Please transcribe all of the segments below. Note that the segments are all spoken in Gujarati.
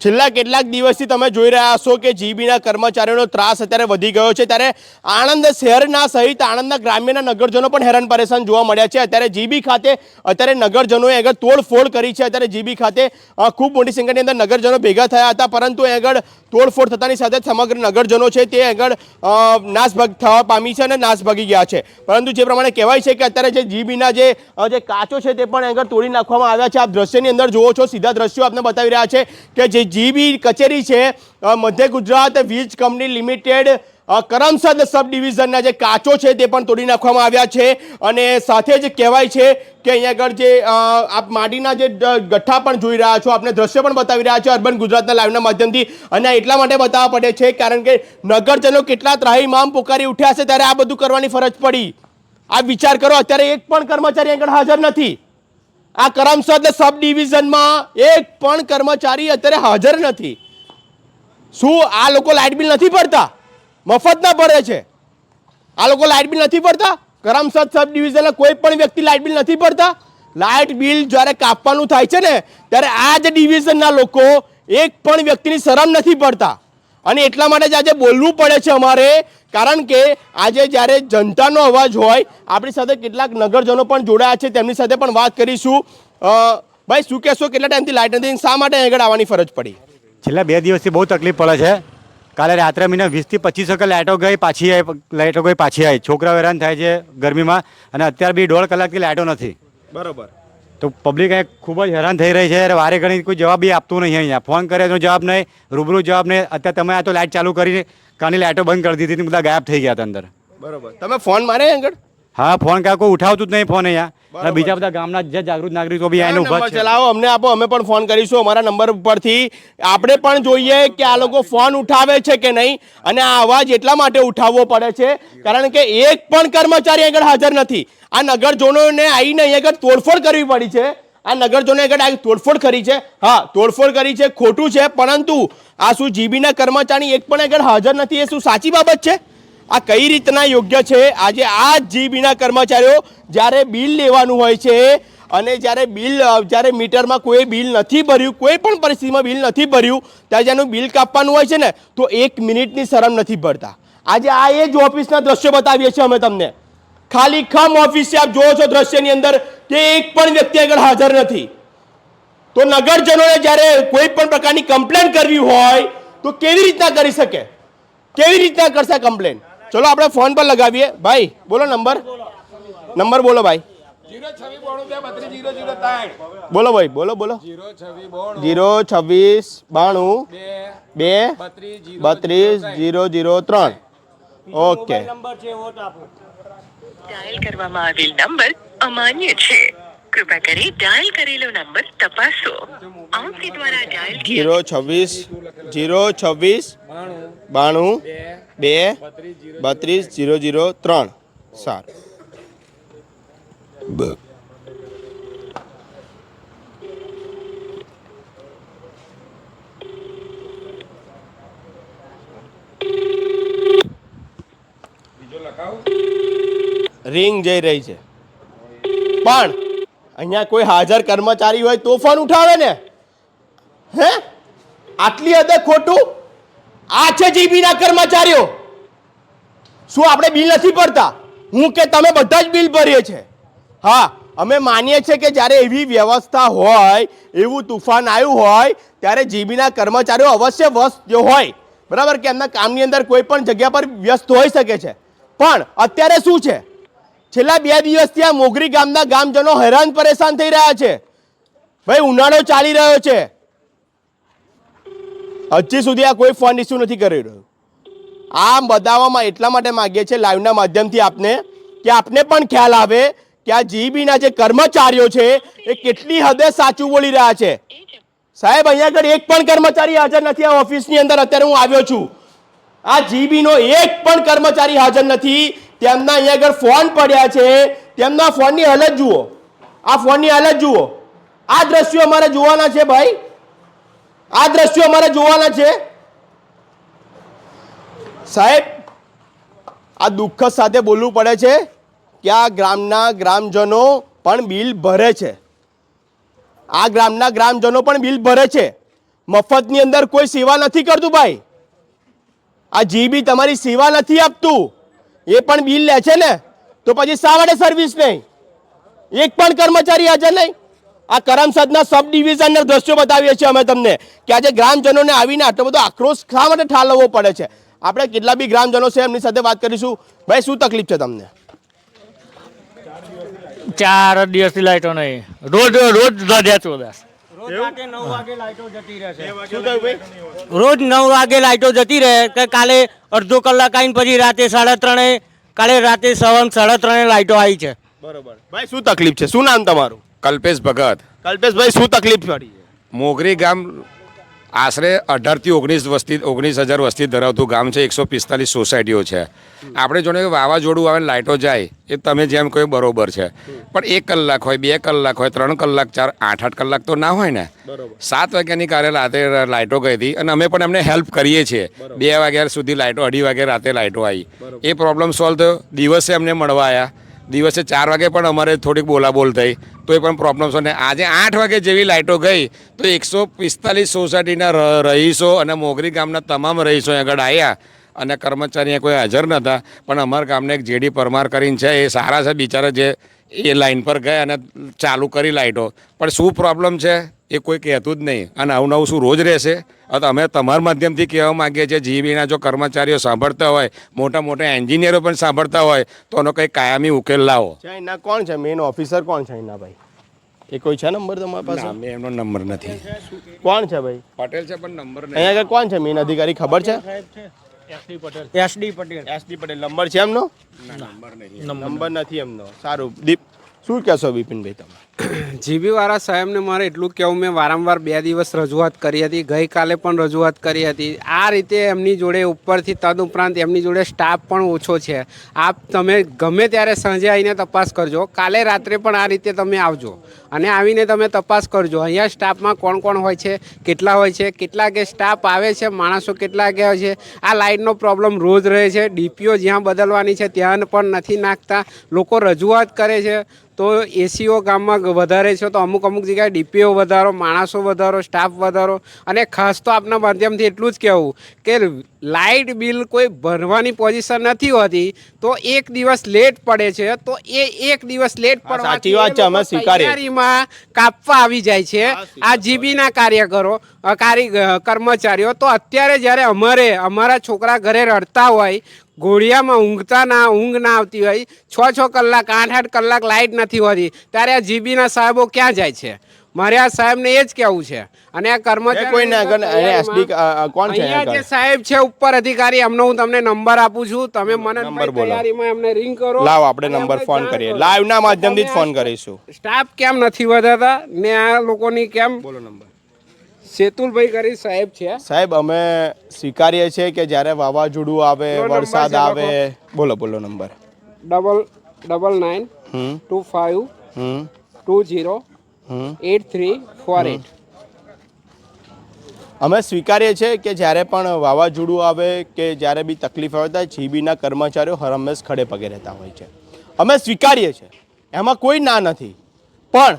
છેલ્લા કેટલાક દિવસથી તમે જોઈ રહ્યા છો કે જીબીના કર્મચારીઓનો ત્રાસ અત્યારે વધી ગયો છે, ત્યારે આણંદ શહેરના સહિત આણંદના ગ્રામ્યના નગરજનો પણ હેરાન પરેશાન જોવા મળ્યા છે। અત્યારે જીબી ખાતે અત્યારે નગરજનોએ આગળ તોડફોડ કરી છે। અત્યારે જીબી ખાતે ખૂબ મોટી સંખ્યાની અંદર નગરજનો ભેગા થયા હતા, પરંતુ આગળ તોડફોડ થતાની સાથે સમગ્ર નગરજનો છે તે આગળ નાસભાગ થવા પામી છે અને નાસ ભાગી ગયા છે। પરંતુ જે પ્રમાણે કહેવાય છે કે અત્યારે જે જીબીના જે કાચો છે તે પણ આગળ તોડી નાખવામાં આવ્યા છે। આપ દ્રશ્યની અંદર જુઓ છો, સીધા દ્રશ્યો આપને બતાવી રહ્યા છે કે જે જીબી કચેરી છે મધ્ય ગુજરાત વીજ કંપની લિમિટેડ કરમસદ સબ ડિવિઝનના જે કાચો છે તે પણ તોડી નાખવામાં આવ્યા છે। અને સાથે જ કહેવાય છે કે અહીંયા આગળ જે આપ માટીના જે ગઠ્ઠા પણ જોઈ રહ્યા છો, આપને દ્રશ્ય પણ બતાવી રહ્યા છો અર્બન ગુજરાતના લાઈવના માધ્યમથી। અને એટલા માટે બતાવવા પડે છે કારણ કે નગરજનો કેટલા ત્રાહિમામ પોકારી ઉઠ્યા છે, ત્યારે આ બધું કરવાની ફરજ પડી। આ વિચાર કરો, અત્યારે એક પણ કર્મચારી આગળ હાજર નથી। આ કરમસદ સબ ડિવિઝનમાં એક પણ કર્મચારી અત્યારે હાજર નથી। શું આ લોકો લાઇટ બિલ નથી ભરતા? મફતના ભરે છે આ લોકો, લાઇટ બિલ નથી ભરતા? કરમસદ સબ ડિવિઝનના કોઈ પણ વ્યક્તિ લાઇટ બિલ નથી ભરતા? લાઇટ બિલ જ્યારે કાપવાનું થાય છે ને, ત્યારે આ જ ડિવિઝનના લોકો એક પણ વ્યક્તિની શરમ નથી પડતા। અને એટલા માટે જ આજે બોલવું પડે છે અમારે, કારણ કે આજે જ્યારે જનતાનો અવાજ હોય, આપણી સાથે કેટલાક નગરજનો પણ જોડાયા છે, તેમની સાથે પણ વાત કરીશું। ભાઈ, શું કહેશો, કેટલા ટાઈમથી લાઇટ નથી, શા માટે આગળ આવવાની ફરજ પડી? છેલ્લા 2 દિવસથી બહુ તકલીફ પડે છે। કાલે રાત્રે મહિના 20 થી 25 વખત લાઇટો ગઈ પાછી આવી, છોકરાઓ હેરાન થાય છે ગરમીમાં, અને અત્યારે બી 1.5 કલાકથી લાઇટો નથી। બરોબર, તો પબ્લિક ખૂબ જ હેરાન થઈ રહી છે। વારે ઘણી કોઈ જવાબ બી આપતું નહીં, અહીંયા ફોન કરે તો જવાબ નહીં, રૂબરૂ જવાબ નહીં। અત્યારે તમે આ તો લાઇટ ચાલુ કરી, કાની લાઇટો બંધ કરી દીધી, બધા ગાયબ થઈ ગયા હતા અંદર। બરોબર, તમે ફોન મારે આગળ? હા, ફોન કોઈ ઉઠાવતું જ નહીં ફોન અહીંયા। અને બીજા બધા ગામના જે જાગૃત નાગરિકો બી આવીને ઉભા છે। ચલાવો, અમને આપો, અમે પણ ફોન કરીશું અમારા નંબર ઉપરથી। આપણે પણ જોઈએ કે આ લોકો ફોન ઉઠાવે છે કે નહીં, અને આ અવાજ એટલા માટે ઉઠાવવો પડે છે કારણ કે એક પણ કર્મચારી આગળ હાજર નથી। આ નગરજનોને આવીને અહીં આગળ તોડફોડ કરવી પડી છે। આ નગરજનોએ આગળ તોડફોડ કરી છે, હા તોડફોડ કરી છે, ખોટું છે, પરંતુ આ શું જીબીના કર્મચારી એક પણ આગળ હાજર નથી, એ શું સાચી બાબત છે? આ કઈ રીતના યોગ્ય છે? આજે આ જીબીના કર્મચારીઓ જ્યારે બિલ લેવાનું હોય છે અને જ્યારે મીટરમાં કોઈ બિલ નથી ભર્યું, કોઈ પણ પરિસ્થિતિમાં બિલ નથી ભર્યું, ત્યારે જેનું બિલ કાપવાનું હોય છે ને, તો 1 મિનિટની શરમ નથી પડતા। આજે આ એ જ ઓફિસના દ્રશ્યો બતાવીએ છીએ અમે તમને, ખાલી ખમ ઓફિસ છે, આપ જોવો છો દ્રશ્યની અંદર કે એક પણ વ્યક્તિ આગળ હાજર નથી। તો નગરજનોએ જ્યારે કોઈ પણ પ્રકારની કમ્પ્લેન કરવી હોય તો કેવી રીતના કરી શકે, કેવી રીતના કરશે કમ્પ્લેન? ચલો આપણે ફોન પર લગાવીએ। ભાઈ બોલો, નંબર બોલો ભાઈ। 02692 બોલો ભાઈ, બોલો 02692 2 32 003। ઓકે, ડાયલ કરવામાં આવેલ નંબર અમાન્ય છે, કૃપા કરી ડાયલ કરેલો નંબર તપાસો। આપકે દ્વારા ડાયલ 026 92 2 32 003। સારું, રિંગ જઈ રહી છે, પણ અહીંયા કોઈ હાજર કર્મચારી હોય તો ફોન ઉઠાવે ને? હે, આટલી હદે ખોટું? આ છે જીબીના કર્મચારીઓ। શું આપણે બિલ નથી ભરતા? હું કે તમે બધા જ બિલ ભરીએ છે। હા, અમે માનીએ છીએ કે જ્યારે એવી વ્યવસ્થા હોય, એવું તુફાન આવ્યું હોય, ત્યારે જીબીના કર્મચારીઓ અવશ્ય વ્યસ્ત હોય, બરાબર, કે એમના કામની અંદર કોઈ પણ જગ્યા પર વ્યસ્ત હોઈ શકે છે। પણ અત્યારે શું છે, છેલ્લા 2 દિવસથી આ મોગરી ગામના ગામજનો હેરાન પરેશાન થઈ રહ્યા છે। ભાઈ, ઉનાળો ચાલી રહ્યો છે, હજી સુધી આ કોઈ ફોન ઇસ્યુ નથી કરી રહ્યું। આ બતાવવામાં એટલા માટે માંગીએ છીએ લાઈવના માધ્યમથી આપને, કે આપને પણ ખ્યાલ આવે કે આ જીબીના જે કર્મચારીઓ છે એ કેટલી હદે સાચું બોલી રહ્યા છે। સાહેબ, અહીંયા આગળ એક પણ કર્મચારી હાજર નથી આ ઓફિસની અંદર। અત્યારે હું આવ્યો છું, આ જીબીનો એક પણ કર્મચારી હાજર નથી। તેમના અહીંયા આગળ ફોન પડ્યા છે, તેમના ફોનની હાલત જુઓ, આ ફોનની હાલત જુઓ। આ દ્રશ્યો અમારે જોવાના છે ભાઈ, આ દ્રશ્યો અમારે જોવાના છે। સાહેબ, આ દુઃખ સાથે બોલવું પડે છે કે આ ગ્રામના ગ્રામજનો પણ બિલ ભરે છે, આ ગ્રામના ગ્રામજનો પણ બિલ ભરે છે, મફતની અંદર કોઈ સેવા નથી કરતું ભાઈ. આ જીબી તમારી સેવા નથી આપતું, એ પણ બિલ લે છે ને, તો પછી શા માટે સર્વિસ નહીં? એક પણ કર્મચારી હાજર નહીં. આ કરમસદના સબ ડિવિઝનના દ્રશ્યો બતાવીએ છીએ અમે તમને કે આજે ગ્રામજનોને આવીને આટલો બધો આક્રોશ શા માટે ઠાલવવો પડે છે. આપણે કેટલા બી ગ્રામજનો છે એમની સાથે વાત કરીશું. ભાઈ, શું તકલીફ છે તમને? 4 દિવસથી લાઈટો નહીં, રોજ રડ્યા ચોદાસ. શું થયું ભાઈ? રોજ 9 વાગે લાઈટો જતી રહે કે કાલે અડધો કલાક આવીને પછી રાતે 3:30, કાલે રાતે 3:30 લાઈટો આવી છે. બરોબર. ભાઈ, શું તકલીફ છે? શું નામ તમારું? કલ્પેશ ભગત. કલ્પેશભાઈ, શું તકલીફ પડી? મોગરી ગામ આશરે 18 થી 19,000 વસ્તી ધરાવતું ગામ છે. 145 સોસાયટીઓ છે. આપણે જોડે વાવાઝોડું આવે ને લાઇટો જાય એ તમે જેમ કહ્યું બરોબર છે, પણ 1 કલાક હોય, 2 કલાક હોય, 3 કલાક, 4, 8 કલાક તો ના હોય ને. 7 વાગ્યાની કાલે રાતે લાઇટો ગઈ હતી અને અમે પણ એમને હેલ્પ કરીએ છીએ. 2 વાગ્યા સુધી લાઇટો, 2:30 વાગે રાતે લાઇટો આવી. એ પ્રોબ્લેમ સોલ્વ થયો. દિવસે અમને મળવા આવ્યા. દિવસે 4 વાગે પણ અમારે થોડીક બોલાબોલ થઈ તો એ પણ પ્રોબ્લેમ છે. આજે 8 વાગે જેવી લાઇટો ગઈ તો 145 સોસાયટીના રહીશો અને મોગરી ગામના તમામ રહીશો આગળ આવ્યા અને કર્મચારી કોઈ હાજર નહોતા. પણ અમારા ગામને એક જેડી પરમાર કરીને છે, એ સારા છે બિચારા, જે એ લાઈન પર ગયા અને ચાલુ કરી લાઇટો. પણ શું પ્રોબ્લેમ છે એ કોઈ કહેતું જ નહીં. અને આવું નવું શું રોજ રહેશે? અમે તમારા માધ્યમથી કહેવા માગીએ છીએ, જીબીના જો કર્મચારીઓ સાંભળતા હોય, મોટા મોટા એન્જિનિયરો પણ સાંભળતા હોય તો એનો કંઈ કાયમી ઉકેલ લાવો. એના કોણ છે મેઇન ઓફિસર? કોણ છે એના ભાઈ? એ કોઈ છે નંબર તમારી પાસે? મેં એમનો નંબર નથી. કોણ છે ભાઈ? પટેલ છે પણ નંબર નહીં. અહીંયા આગળ કોણ છે મેઇન અધિકારી, ખબર છે? SD Patel. SD Patel. Number છે એમનો? નંબર નથી એમનો. સારું. દીપ, શું કહેશો બિપિનભાઈ તમે? જીબી વાળા સાહેબને મારે એટલું કહેવું, મેં વારંવાર 2 દિવસ રજૂઆત કરી હતી, ગઈકાલે પણ રજૂઆત કરી હતી. આ રીતે એમની જોડે ઉપરથી તદુપરાંત એમની જોડે સ્ટાફ પણ ઓછો છે. આપ તમે ગમે ત્યારે સાંજે આવીને તપાસ કરજો, કાલે રાત્રે પણ આ રીતે તમે આવજો અને આવીને તમે તપાસ કરજો અહીંયા સ્ટાફમાં કોણ કોણ હોય છે, કેટલા હોય છે, કેટલા કે સ્ટાફ આવે છે, માણસો કેટલા કે હોય છે. આ લાઇટનો પ્રોબ્લેમ રોજ રહે છે. ડીપીઓ જ્યાં બદલવાની છે ત્યાં પણ નથી નાખતા. લોકો રજૂઆત કરે છે તો એસીઓ ગામમાં વધારે છે તો અમુક જગ્યાએ ડીપીઓ વધારો, માણસો વધારો, સ્ટાફ વધારો. અને ખાસ તો આપના માધ્યમથી એટલું જ કહેવું કે લાઇટ બિલ કોઈ ભરવાની પોઝિશન નથી હોતી તો 1 દિવસ લેટ પડે છે તો એ 1 દિવસ લેટ સાચી વાત છે, અમે સ્વીકારીએ. તૈયારીમાં કાપવા આવી જાય છે આ જીબીના કર્મચારીઓ. તો અત્યારે જ્યારે અમારા છોકરા ઘરે રડતા હોય, ઘોડિયામાં ઊંઘ ના આવતી હોય, 6 કલાક, 8 કલાક લાઇટ નથી હોતી, ત્યારે આ જીબીના સાહેબો ક્યાં જાય છે? મારે આ સાહેબને એ જ કહેવું છે. અને આ કર્મચારી કોણ છે જે સાહેબ છે ઉપર અધિકારી, એમનો હું તમને નંબર આપું છું. તમે મને તૈયારીમાં એમને રિંગ કરો. લાવ, આપણે નંબર ફોન કરીએ, લાઈવ ના માધ્યમથી જ ફોન કરીશું. સ્ટાફ કેમ નથી વધારતા ને આ લોકોની કેમ? બોલો નંબર. સેતુલભાઈ કરી સાહેબ છે. સાહેબ, અમે સ્વીકારીએ છીએ કે જ્યારે વાવાઝોડું આવે, વરસાદ આવે. બોલો નંબર. 99 25 20 8348. અમે સ્વીકારીએ છીએ કે જ્યારે પણ વાવાઝોડું આવે કે જ્યારે બી તકલીફ આવે ત્યારે જીબીના કર્મચારીઓ હરહંમેશ ખડે પગે રહેતા હોય છે. અમે સ્વીકારીએ છીએ, એમાં કોઈ ના નથી. પણ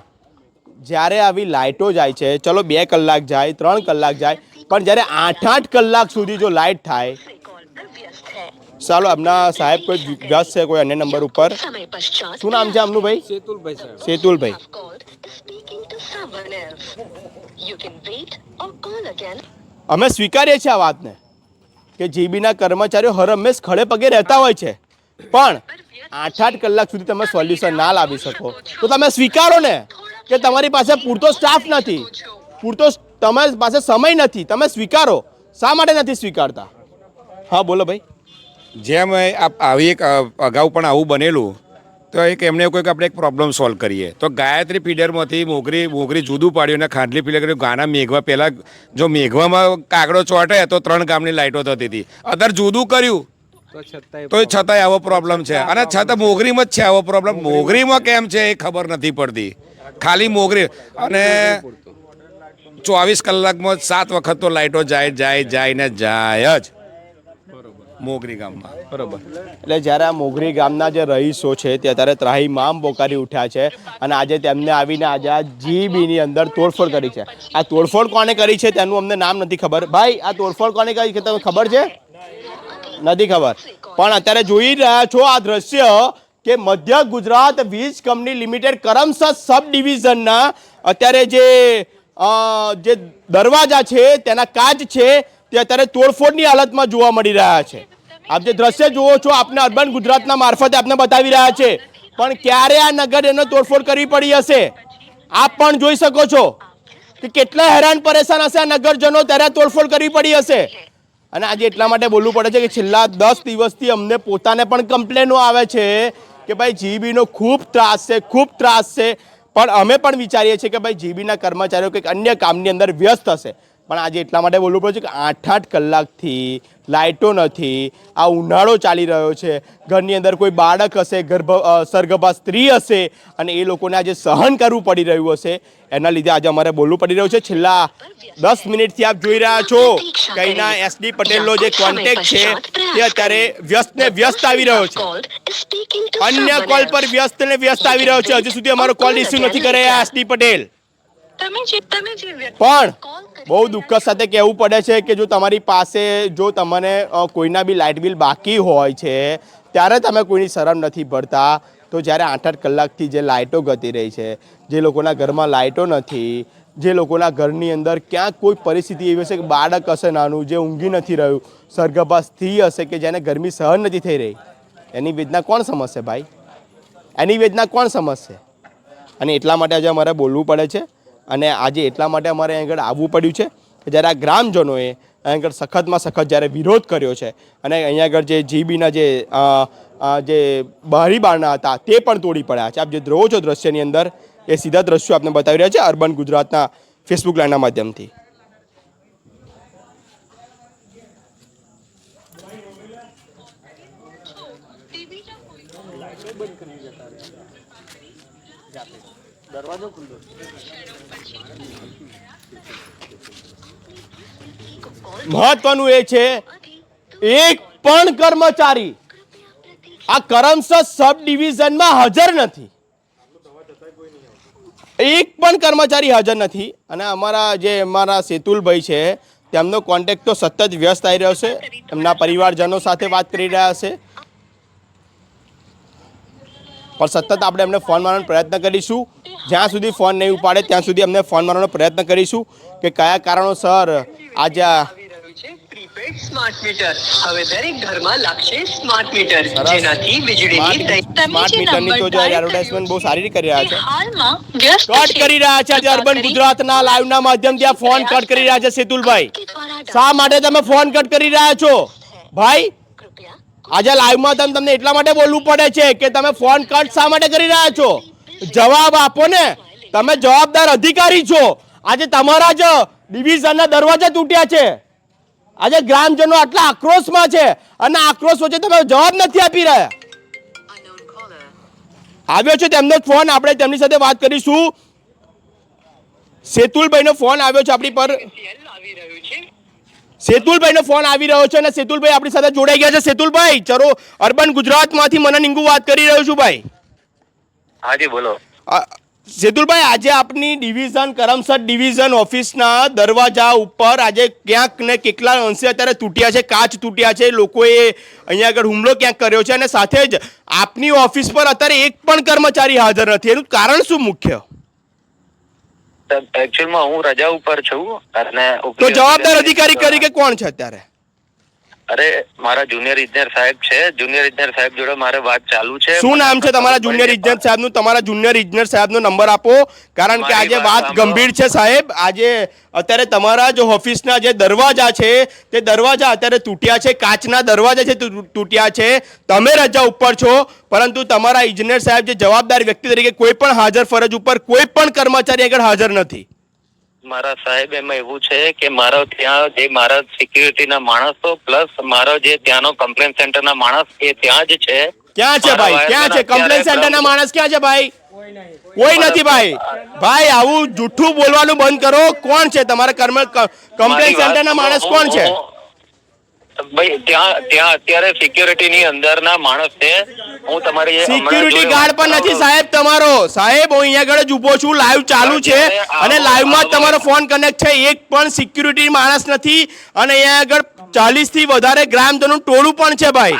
જ્યારે આવી લાઇટો જાય છે, ચલો 2 કલાક જાય, 3 કલાક જાય, પણ જ્યારે 8 કલાક સુધી જો લાઇટ થાય, ચાલો એમના સાહેબ કોઈ વ્યસ્ત છે કોઈ અન્ય નંબર ઉપર. શું નામ છે આમનું ભાઈ? સેતુલભાઈ સાહેબ. સેતુલભાઈ. અમે સ્વીકારીએ છીએ આ વાતને કે જીબીના કર્મચારીઓ હરહંમેશ ખડે પગે રહેતા હોય છે, પણ 8 કલાક સુધી તમે સોલ્યુશન ના લાવી શકો તો તમે સ્વીકારો ને કે તમારી પાસે પૂરતો સ્ટાફ નથી, પૂરતો તમારી પાસે સમય નથી. તમે સ્વીકારો. શા માટે નથી સ્વીકારતા? હા, બોલો ભાઈ. જેમ આવી એક અગાઉ પણ આવું બનેલું તો એમને કોઈ આપણે એક પ્રોબ્લેમ સોલ્વ કરીએ તો ગાયત્રી ફીડરમાંથી મોગરી જુદું પાડ્યું અને ખાંડલી ફીડર ગાના મેઘવા. પહેલાં જો મેઘવામાં કાગડો ચોંટે તો 3 ગામની લાઇટો થતી હતી, અત્યારે જુદું કર્યું તો છતાંય આવો પ્રોબ્લેમ છે. અને છતાં મોગરીમાં જ છે આવો પ્રોબ્લેમ. મોગરીમાં કેમ છે એ ખબર નથી પડતી. ખાલી મોગરી અને 24 કલાકમાં 7 વખત તો લાઇટો જાય ને જાય જ. મોગરી ગામમાં. બરોબર. એટલે જ્યારે આ મોગરી ગામના જે રહીશો છે તે અત્યારે ત્રાહિમામ પોકારી ઉઠ્યા છે અને આજે તેમને આવીને આજે આ જીબીની અંદર તોડફોડ કરી છે. આ તોડફોડ કોને કરી છે તેનું અમને નામ નથી ખબર. ભાઈ, આ તોડફોડ કોને કરી છે તમને ખબર છે? નથી ખબર. પણ અત્યારે જોઈ રહ્યા છો આ દ્રશ્ય કે મધ્ય ગુજરાત વીજ કંપની લિમિટેડ કરમસદ સબ ડિવિઝનના અત્યારે જે દરવાજા છે તેના કાચ છે તે અત્યારે તોડફોડની હાલતમાં જોવા મળી રહ્યા છે. આપ જે દ્રશ્ય જુઓ છો આપને અર્બન ગુજરાતના મારફતે આપને બતાવી રહ્યા છે. પણ ક્યારે આ નગરજનો તોડફોડ કરવી પડી હશે આપ પણ જોઈ શકો છો કે કેટલા હેરાન પરેશાન હશે આ નગરજનો, ત્યારે તોડફોડ કરવી પડી હશે. અને આજે એટલા માટે બોલવું પડે છે કે છેલ્લા 10 દિવસથી અમને પોતાને પણ કમ્પ્લેનો આવે છે કે ભાઈ જીબીનો ખૂબ ત્રાસ છે, ખૂબ ત્રાસ છે. પણ અમે પણ વિચારીએ છીએ કે ભાઈ જીબીના કર્મચારીઓ કંઈક અન્ય કામની અંદર વ્યસ્ત હશે. પણ આજે એટલા માટે બોલવું પડે છે કે 8-8 કલાકથી લાઇટો નથી. આ ઉનાળો ચાલી રહ્યો છે, ઘરની અંદર કોઈ બાળક હશે, સગર્ભા સ્ત્રી હશે અને એ લોકોને આજે સહન કરવું પડી રહ્યું હશે. એના લીધે આજે અમારે બોલવું પડી રહ્યું છે. છેલ્લા 10 મિનિટથી આપ જોઈ રહ્યા છો કે અહીંના SD પટેલનો જે કોન્ટેક્ટ છે તે અત્યારે વ્યસ્ત આવી રહ્યો છે. અન્ય કોલ પર વ્યસ્ત આવી રહ્યો છે. હજુ સુધી અમારો કોલ રિસીવ નથી કર્યા SD પટેલ. પણ બહુ દુઃખ સાથે કહેવું પડે છે કે જો તમારી પાસે જો તમને કોઈના બી લાઇટ બિલ બાકી હોય છે ત્યારે તમે કોઈની શરમ નથી ભરતા. તો જ્યારે 8-8 કલાકથી જે લાઇટો ગતી રહી છે, જે લોકોના ઘરમાં લાઇટો નથી, જે લોકોના ઘરની અંદર ક્યાંક કોઈ પરિસ્થિતિ એવી હશે કે બાળક હશે નાનું જે ઊંઘી નથી રહ્યું, સગર્ભા સ્ત્રી હશે કે જેને ગરમી સહન નથી થઈ રહી, એની વેદના કોણ સમજશે ભાઈ? એની વેદના કોણ સમજશે? અને એટલા માટે આજે અમારે બોલવું પડે છે. અને આજે એટલા માટે અમારે અહીં આગળ આવવું પડ્યું છે કે જ્યારે આ ગ્રામજનોએ અહીં આગળ સખતમાં સખત જ્યારે વિરોધ કર્યો છે અને અહીંયા આગળ જે જીબીના જે બારી બારણા હતા તે પણ તોડી પડ્યા છે. આપ જે જોવો છો દ્રશ્યની અંદર એ સીધા દ્રશ્યો આપને બતાવી રહ્યા છે અર્બન ગુજરાતના ફેસબુક લાઈવના માધ્યમથી. મહત્વનું એ છે એક પણ કર્મચારી આ કરમસદ સબ ડિવિઝનમાં હાજર નથી. એક પણ કર્મચારી હાજર નથી. અને અમારા સેતુલભાઈ છે તેમનો કોન્ટેક્ટ તો સતત વ્યસ્ત આવી રહ્યો છે. એમના પરિવારજનો સાથે વાત કરી રહ્યા છે પણ સતત આપણે એમને ફોન મારવાનો પ્રયત્ન કરીશું. જ્યાં સુધી ફોન નહીં ઉપાડે ત્યાં સુધી અમને ફોન મારવાનો પ્રયત્ન કરીશું કે કયા કારણોસર આજે સ્માર્ટ મીટર હવે દરેક ઘરમાં લાગશે સ્માર્ટ મીટર જેનાથી વીજળીની સ્માર્ટ મીટરની તો જે એડવર્ટાઇઝમેન્ટ બહુ સારી રીતે કરી રહ્યા છે. હાલમાં વ્યસ્ત કટ કરી રહ્યા છે આજે અર્બન ગુજરાતના લાઈવના માધ્યમથી આ ફોન કટ કરી રહ્યા છે. સેતુલભાઈ, શા માટે તમે ફોન કટ કરી રહ્યા છો ભાઈ? આજે લાઈવમાં તમને એટલા માટે બોલવું પડે છે કે તમે ફોન કટ શા માટે કરી રહ્યા છો? જવાબ આપો ને. તમે જવાબદાર અધિકારી છો. આજે તમારા જ ડિવિઝનના દરવાજા તૂટ્યા છે. આજે ગ્રામજનો આટલા આક્રોશમાં છે અને આક્રોશ વચ્ચે તમે જવાબ નથી આપી રહ્યા. આવ્યો છે તેમનો ફોન, આપણે તેમની સાથે વાત કરીશું. સેતુલભાઈનો ફોન આવ્યો છે આપણી પર. સેતુલભાઈનો ફોન આવી રહ્યો છે અને સેતુલભાઈ આપણી સાથે જોડાઈ ગયા છે. સેતુલભાઈ, ચલો અર્બન ગુજરાતમાંથી મને નિંગુ વાત કરી રહ્યો છું ભાઈ. હાજી બોલો. સેતુલભાઈ, આજે આપની ડિવિઝન કરમસદ ડિવિઝન ઓફિસના દરવાજા ઉપર આજે ક્યાંક ને કેટલા અંશે અત્યારે તૂટ્યા છે, કાચ તૂટ્યા છે, લોકોએ અહીંયા આગળ હુમલો ક્યાંક કર્યો છે અને સાથે જ આપની ઓફિસ પર અત્યારે એક પણ કર્મચારી હાજર નથી. એનું કારણ શું મુખ્ય? એકચ્યુઅલમાં હું રજા ઉપર છું અને તો જવાબદાર અધિકારી તરીકે કોણ છે અત્યારે? અરે મારા જુનિયર ઇજનેર સાહેબ છે. જુનિયર ઇજનેર સાહેબ જોડે મારે વાત ચાલુ છે. શું નામ છે તમારા જુનિયર ઇજનેર સાહેબનું? તમારા જુનિયર ઇજનેર સાહેબનો નંબર આપો, કારણ કે આજે વાત ગંભીર છે સાહેબ. આજે અત્યારે તમારા જે ઓફિસના જે દરવાજા છે તે દરવાજા અત્યારે તૂટ્યા છે, કાચના દરવાજા છે તૂટ્યા છે. તમે રજા ઉપર છો પરંતુ તમારા ઇજનેર સાહેબ જે જવાબદાર વ્યક્તિ તરીકે કોઈ પણ હાજર ફરજ ઉપર કોઈ પણ કર્મચારી આગળ હાજર નથી. મારા સાહેબ એમાં એવું છે કે મારો ત્યાં જે મારા સિક્યુરિટીના માણસો પ્લસ મારો જે ત્યાંનો કમ્પ્લેન સેન્ટરના માણસ એ ત્યાં જ છે. ક્યાં છે ભાઈ? ક્યાં છે કમ્પ્લેન સેન્ટરના માણસ? ક્યાં છે ભાઈ? કોઈ નથી ભાઈ. ભાઈ આવું જૂઠું બોલવાનું બંધ કરો. કોણ છે તમારા કમ્પ્લેન સેન્ટરના માણસ? કોણ છે? ભાઈ ત્યાં અત્યારે સિક્યોરિટીની અંદરના માણસ છે. હું તમારી સિક્યુરિટી ગાર્ડ પણ નથી સાહેબ તમારો. સાહેબ હું અહીંયા આગળ જ ઊભો છું, લાઈવ ચાલુ છે અને લાઈવમાં જ તમારો ફોન કનેક્ટ છે. એક પણ સિક્યુરિટી માણસ નથી અને અહીંયા આગળ 40 થી વધારે ગ્રામજનોનું ટોળું પણ છે ભાઈ.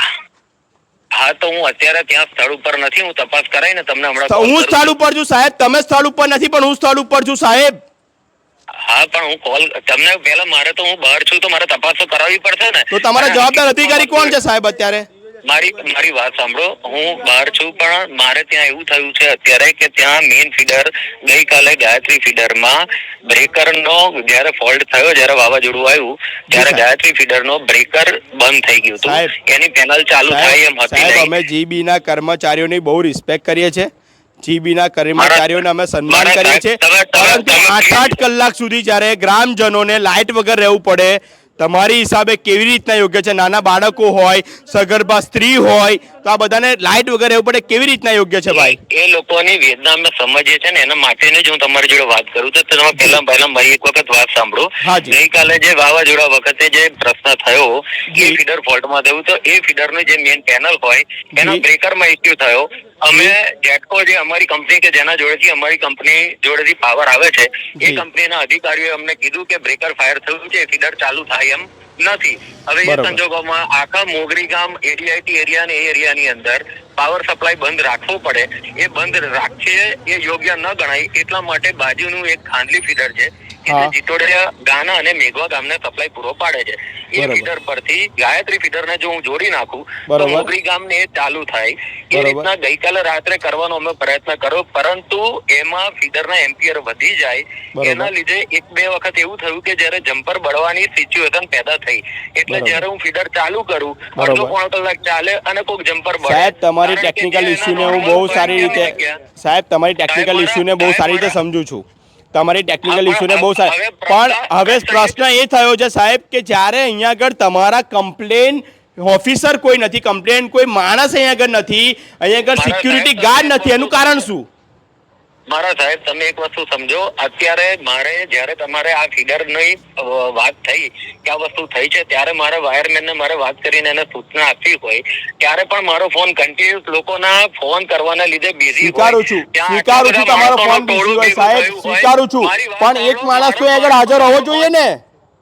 હા, તો હું અત્યારે ત્યાં સ્થળ ઉપર નથી. હું તપાસ કરાઈને તમને હમણાં તો હું સ્થળ ઉપર છું સાહેબ, તમે સ્થળ ઉપર નથી પણ હું સ્થળ ઉપર છું સાહેબ. હા, પણ હું કોલ તમને પહેલા મારે તો હું બહાર છું તો મારે તપાસ તો કરાવવી પડશે ને. તો તમારા જવાબદાર અધિકારી કોણ છે સાહેબ અત્યારે? મારી વાત સાંભળો. હું બહાર છું પણ મારે ત્યાં એવું થયું છે અત્યારે કે ત્યાં મેઇન ફીડર ગઈકાલે ગાયત્રી ફીડરમાં બ્રેકરનો જ્યારે ફોલ્ટ થયો, જ્યારે વાવાઝોડું આવ્યું ત્યારે ગાયત્રી ફીડરનો બ્રેકર બંધ થઈ ગયું હતું. એની પેનલ ચાલુ થાય એમ હતી સાહેબ નહીં. અમે જીબી ના કર્મચારીઓની બહુ રિસ્પેક્ટ કરીએ છીએ, જીબી ના કર્મચારીઓને અમે સન્માન કરીએ છીએ, પરંતુ 8-8 કલાક સુધી જ્યારે ગ્રામજનોને લાઇટ વગર રહેવું પડે, તમારી હિસાબે કેવી રીતના યોગ્ય છે? નાના બાળકો હોય, સગર્ભા સ્ત્રી હોય, તો આ બધાને લાઇટ વગર રહેવું પડે, કેવી રીતના યોગ્ય છે ભાઈ? એ લોકોની વેદના અમે સમજીએ છીએ ને એના માટેની જ હું તમારી જોડે વાત કરું તો તમે પહેલા મારી એક વખત વાત સાંભળો. ગઈકાલે જે વાવાઝોડા વખતે જે પ્રશ્ન થયો એ ફીડર ફોલ્ટમાં થયું, તો એ ફીડરનું જે મેઇન પેનલ હોય એના બ્રેકરમાં ઇસ્યુ થયો. અમે જેટકો જે અમારી કંપની કે જેના જોડેથી અમારી કંપની જોડેથી પાવર આવે છે એ કંપનીના અધિકારીઓએ અમને કીધું કે બ્રેકર ફાયર થયું છે, ફીડર ચાલુ થાય એમ નથી. હવે એ સંજોગોમાં આખા મોગરી ગામ એડીઆઈટી એરિયા ને એ એરિયાની અંદર પાવર સપ્લાય બંધ રાખવો પડે. એ બંધ રાખીએ એ યોગ્ય ન ગણાય. એટલા માટે બાજુનું એક ખાંડલી ફીડર છે કે જીતોડિયા ગાના અને મેઘવા ગામને સપ્લાય પૂરો પાડે છે. એ ફીડર પરથી ગાયત્રી ફીડરને જો હું જોડી નાખું તો મોગરી ગામને એ ચાલુ થાય. એ રીતના ગઈકાલે રાત્રે કરવાનો અમે પ્રયત્ન કર્યો, પરંતુ એમાં ફીડરના એમ્પિયર વધી જાય. એના લીધે 1-2 વખત એવું થયું કે જ્યારે જમ્પર બળવાની સિચ્યુએશન પેદા થઈ. એટલે જ્યારે હું ફીડર ચાલુ કરું, અડધો પોણો કલાક ચાલે અને કોઈક જમ્પર બળે. સાહેબ તમારી ટેકનિકલ ઇસ્યુને હું બહુ સારી રીતે સાહેબ તમારી ટેકનિકલ ઇસ્યુને બહુ સારી રીતે સમજુ છું. તમારી ટેકનિકલ ઇસ્યુને બહુ સારી, પણ હવે પ્રશ્ન એ થયો છે સાહેબ કે જ્યારે અહીંયા આગળ તમારા કમ્પ્લેન ઓફિસર કોઈ નથી, કમ્પ્લેન કોઈ માણસ અહીંયા આગળ નથી, અહીંયા આગળ સિક્યુરિટી ગાર્ડ નથી, એનું કારણ શું? મારા સાહેબ તમે એક વસ્તુ સમજો. અત્યારે મારે જ્યારે તમારે આ ફીડરની વાત થઈ કે આ વસ્તુ થઈ છે ત્યારે મારે વાયરમેનને મારે વાત કરીને એને સૂચના આપવી હોય ત્યારે પણ મારો ફોન કન્ટિન્યુઅસ લોકોના ફોન કરવાના લીધે બિઝી સ્વીકારું છું તમારો ફોન બિઝી હોય સાહેબ, સ્વીકારું છું, પણ એક માણસ તો આગળ હાજર હોવો જોઈએ ને.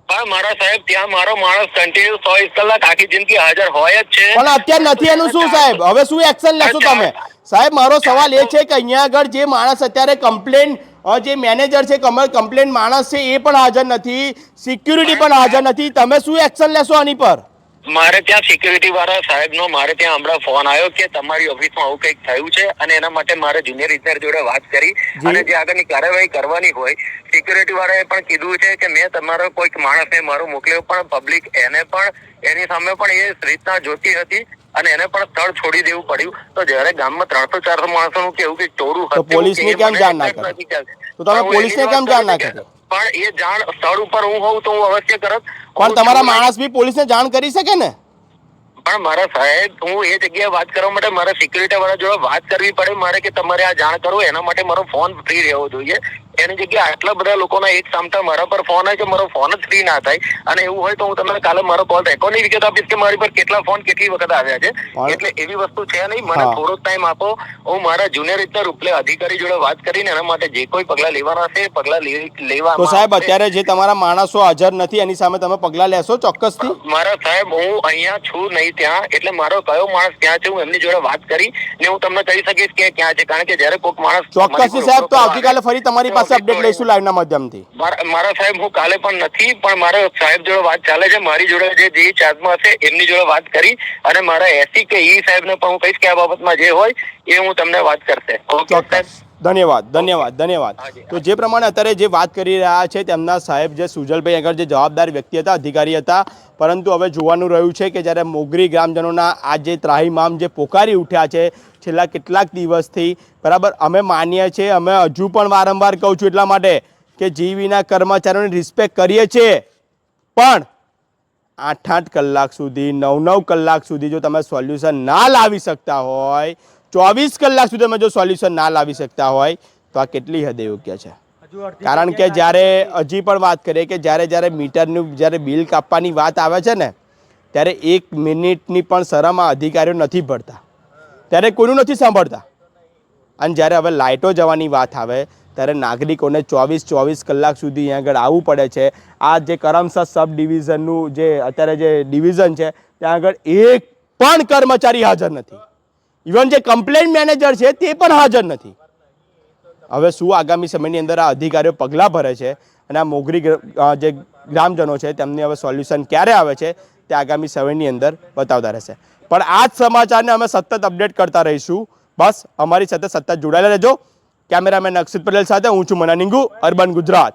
પણ મારા સાહેબ ત્યાં મારો માણસ કન્ટિન્યુ 24 કલાક આખી જિંદગી હાજર હોય જ છે. પણ અત્યારે નથી, એનું શું સાહેબ? હવે શું એક્શન લેશો તમે? સાહેબ મારો સવાલ એ છે કે અહીંયા આગળ જે માણસ અત્યારે કમ્પ્લેન, જે મેનેજર છે, કમ્પ્લેન માણસ છે, એ પણ હાજર નથી, સિક્યુરિટી પણ હાજર નથી, તમે શું એક્શન લેશો આની પર? મારે ત્યાં સિક્યુરિટી વાળા સાહેબનો મારે ત્યાં હમણાં ફોન આવ્યો કે તમારી ઓફિસમાં આવું કંઈક થયું છે અને એના માટે મારે જુનિયર ઇજનેર જોડે વાત કરી અને જે આગળની કાર્યવાહી કરવાની હોય સિક્યુરિટી વાળાએ પણ કીધું છે કે મેં તમારો કોઈક માણસને મારું મોકલ્યો, પણ પબ્લિક એને પણ એની સામે પણ એ રીતના જોતી હતી અને એને પણ સ્થળ છોડી દેવું પડ્યું. તો જ્યારે ગામમાં 300-400 માણસોનું કેવું કે ચોરું હતું, પોલીસને કેમ જાણ ના કરી? તો તમે પોલીસને કેમ જાણ ના કરી? પણ એ જાણ સ્થળ ઉપર હું હોઉં તો હું અવશ્ય કરત. પણ તમારા માણસ બી પોલીસને જાણ કરી શકે ને? પણ મારા સાહેબ હું એ જગ્યાએ વાત કરવા માટે મારે સિક્યુરિટી વાળા જોડે વાત કરવી પડે મારે કે તમારે આ જાણ કરો, એના માટે મારો ફોન ફ્રી રહેવો જોઈએ. એની જગ્યાએ આટલા બધા લોકોના એક સામટા મારા પર ફોન આવે કે મારો ફોન જ ફ્રી ના થાય. અને એવું હોય તો હું તમને કાલે મારો કોલ રેકોર્ડની વિગત આપીશ કે મારી પર કેટલા ફોન કેટલી વખત આવ્યા છે. એટલે એવી વસ્તુ છે નહીં. મને થોડો ટાઈમ આપો, હું મારા જુનિયર ઇજનેર ઉપલે અધિકારી જોડે વાત કરીને એના માટે જે કોઈ પગલા લેવાના છે પગલા લેવા. તો સાહેબ અત્યારે જે તમારા માણસો હાજર નથી એની સામે તમે પગલા લેશો ચોક્કસથી? મારા સાહેબ હું અહીંયા છું નહીં ત્યાં, એટલે મારો કયો માણસ ત્યાં છે હું એમની જોડે વાત કરી ને હું તમને કહી શકીશ કે ક્યાં છે. કારણ કે જ્યારે કોઈક માણસ ચોક્કસથી સાહેબ, તો આવતીકાલે ફરી તમારી પાસે અપડેટ લઈશું લાઈવના માધ્યમથી. મારા સાહેબ હું કાલે પણ નથી, પણ મારા સાહેબ જોડે વાત ચાલે છે. મારી જોડે જે ચાર્જમાં હશે એમની જોડે વાત કરી અને મારા એસી કે ઈ સાહેબને પણ હું કહીશ કે આ બાબતમાં જે હોય એ હું તમને વાત કરશે. ચોક્કસ. ધન્યવાદ ધન્યવાદ ધન્યવાદ. તો જે પ્રમાણે અત્યારે જે વાત કરી રહ્યા છે તેમના સાહેબ જે સુજલભાઈ આગળ જે જવાબદાર વ્યક્તિ હતા, અધિકારી હતા, પરંતુ હવે જોવાનું રહ્યું છે કે જ્યારે મોગરી ગ્રામજનોના આ જે ત્રાહિમામ જે પોકારી ઉઠ્યા છે છેલ્લા કેટલાક દિવસથી, બરાબર, અમે માનીએ છીએ, અમે હજુ પણ વારંવાર કહું છું એટલા માટે કે જીવીના કર્મચારીઓની રિસ્પેક્ટ કરીએ છીએ, પણ 8-8 કલાક સુધી 9-9 કલાક સુધી જો તમે સોલ્યુશન ના લાવી શકતા હોય, 24 કલાક સુધી તમે જો સોલ્યુશન ના લાવી શકતા હોય તો આ કેટલી હદે યોગ્ય છે? કારણ કે જ્યારે હજી પણ વાત કરીએ કે જ્યારે મીટરનું જ્યારે બિલ કાપવાની વાત આવે છે ને ત્યારે 1 મિનિટની પણ શરમ આ અધિકારીઓ નથી ભરતા, ત્યારે કોઈનું નથી સાંભળતા. અને જ્યારે હવે લાઇટો જવાની વાત આવે ત્યારે નાગરિકોને 24 કલાક સુધી અહીંયા આગળ આવવું પડે છે. આ જે કરમસદ સબ ડિવિઝનનું જે અત્યારે જે ડિવિઝન છે ત્યાં આગળ એક પણ કર્મચારી હાજર નથી. ઇવન જે કમ્પ્લેન્ટ મેનેજર છે તે પણ હાજર નથી. હવે શું આગામી સમયની અંદર આ અધિકારીઓ પગલાં ભરે છે અને આ મોગરી જે ગ્રામજનો છે તેમની હવે સોલ્યુશન ક્યારે આવે છે તે આગામી સમયની અંદર બતાવતા રહેશે. પણ આ જ સમાચારને અમે સતત અપડેટ કરતા રહીશું. બસ અમારી સાથે સતત જોડાયેલા રહેજો. કેમેરામેન અક્ષિત પટેલ સાથે હું છું મના નિંગુ, અર્બન ગુજરાત.